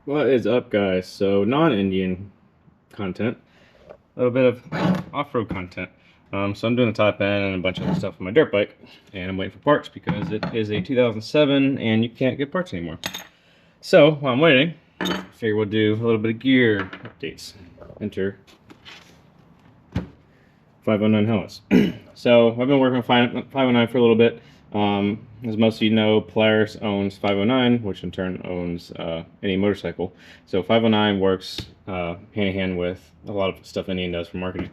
What is up, guys? So, non-Indian content, a little bit of off-road content. So I'm doing the top end and a bunch of other stuff on my dirt bike, and I'm waiting for parts because it is a 2007 and you can't get parts anymore. So while I'm waiting, I figure we'll do a little bit of gear updates. Enter 509 helmets. So I've been working with 509 for a little bit. As most of you know, Polaris owns 509, which in turn owns any motorcycle. So 509 works hand in hand with a lot of stuff Indian does for marketing.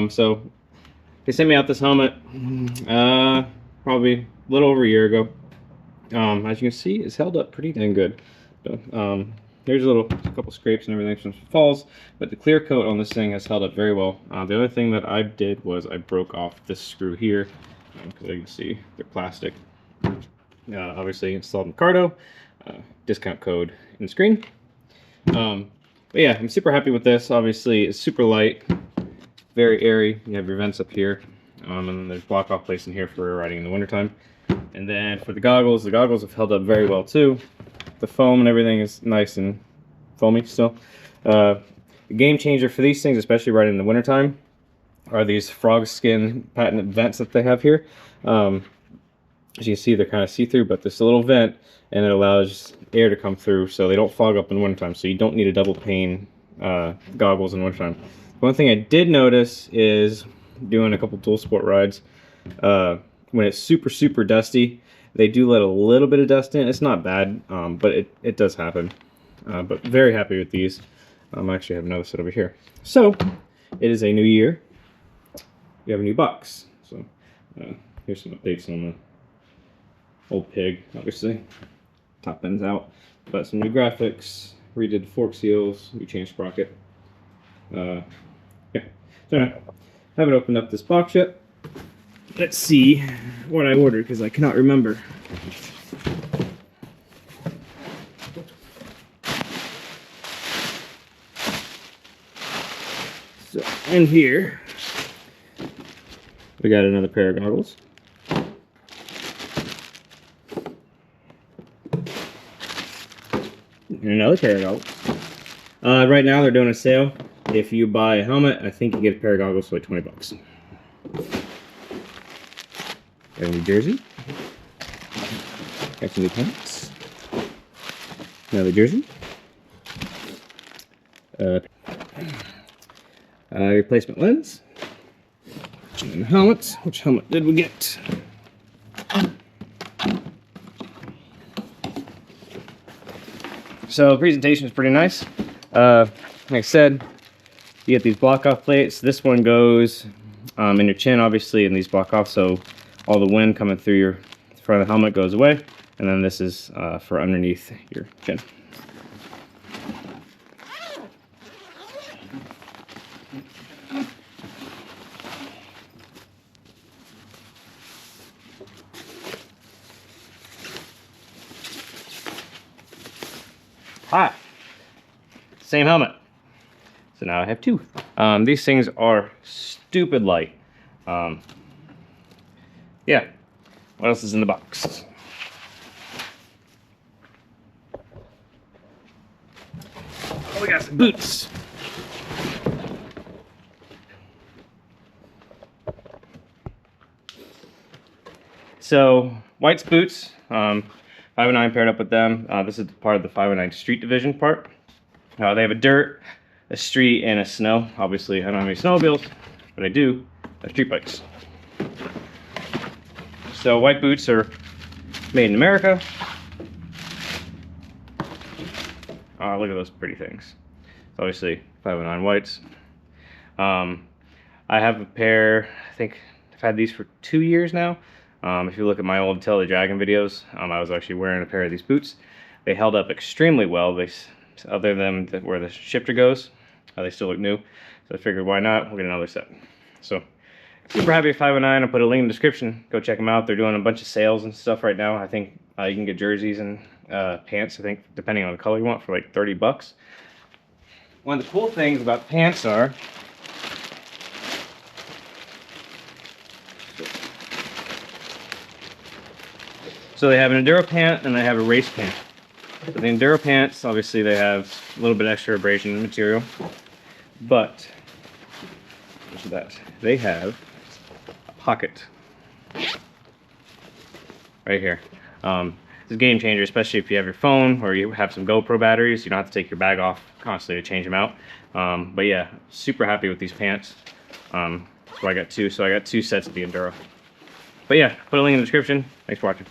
So they sent me out this helmet probably a little over a year ago. As you can see, it's held up pretty dang good. So, here's a couple scrapes and everything from falls, but the clear coat on this thing has held up very well. The other thing that I did was I broke off this screw here, because you can see they're plastic. Obviously installed in Cardo, discount code in the screen. But yeah, I'm super happy with this. Obviously, it's super light, very airy. You have your vents up here, and then there's block off place in here for riding in the wintertime. And then for the goggles have held up very well too. The foam and everything is nice and foamy still. The game changer for these things, especially riding in the wintertime, are these frog skin patented vents that they have here. As you can see, they're kind of see-through, but there's a little vent and it allows air to come through so they don't fog up in the wintertime, so you don't need a double pane goggles in wintertime. One thing I did notice is doing a couple dual sport rides, when it's super dusty, they do let a little bit of dust in. It's not bad, but it does happen. But very happy with these. I actually have another set over here. So it is a new year. We have a new box. So here's some updates on the old pig, obviously. Top end's out. But some new graphics, redid fork seals, we changed sprocket. Yeah. So I haven't opened up this box yet. Let's see what I ordered because I cannot remember. So in here, we got another pair of goggles. And another pair of goggles. Right now they're doing a sale. If you buy a helmet, I think you get a pair of goggles for like 20 bucks. Got a new jersey. Got some new pants. Another jersey. Replacement lens. And helmets. Which helmet did we get? So the presentation is pretty nice. Like I said, you get these block off plates. This one goes in your chin, obviously, and these block off, so all the wind coming through your front of the helmet goes away. And then this is for underneath your chin. Hi. Same helmet. So now I have two. These things are stupid light. Yeah. What else is in the box? Oh, we got some boots. So, White's boots. 509 paired up with them. This is part of the 509 Street Division part. They have a dirt, a street, and a snow. Obviously, I don't have any snowmobiles, but I do have street bikes. So White boots are made in America. Look at those pretty things. It's obviously 509 Whites. I have a pair, I think I've had these for 2 years now. If you look at my old Tell the Dragon videos, I was actually wearing a pair of these boots. They held up extremely well. Other than where the shifter goes, they still look new. So I figured, why not? We'll get another set. So super happy with 509. I'll put a link in the description. Go check them out. They're doing a bunch of sales and stuff right now. I think you can get jerseys and pants, I think, depending on the color you want, for like 30 bucks. One of the cool things about pants are, so they have an enduro pant and they have a race pant. So the Enduro pants, obviously they have a little bit extra abrasion material, but that they have a pocket right here. It's a game changer, especially if you have your phone or you have some GoPro batteries. You don't have to take your bag off constantly to change them out. But yeah, super happy with these pants. So I got two. So I got 2 sets of the Enduro. But yeah, put a link in the description. Thanks for watching.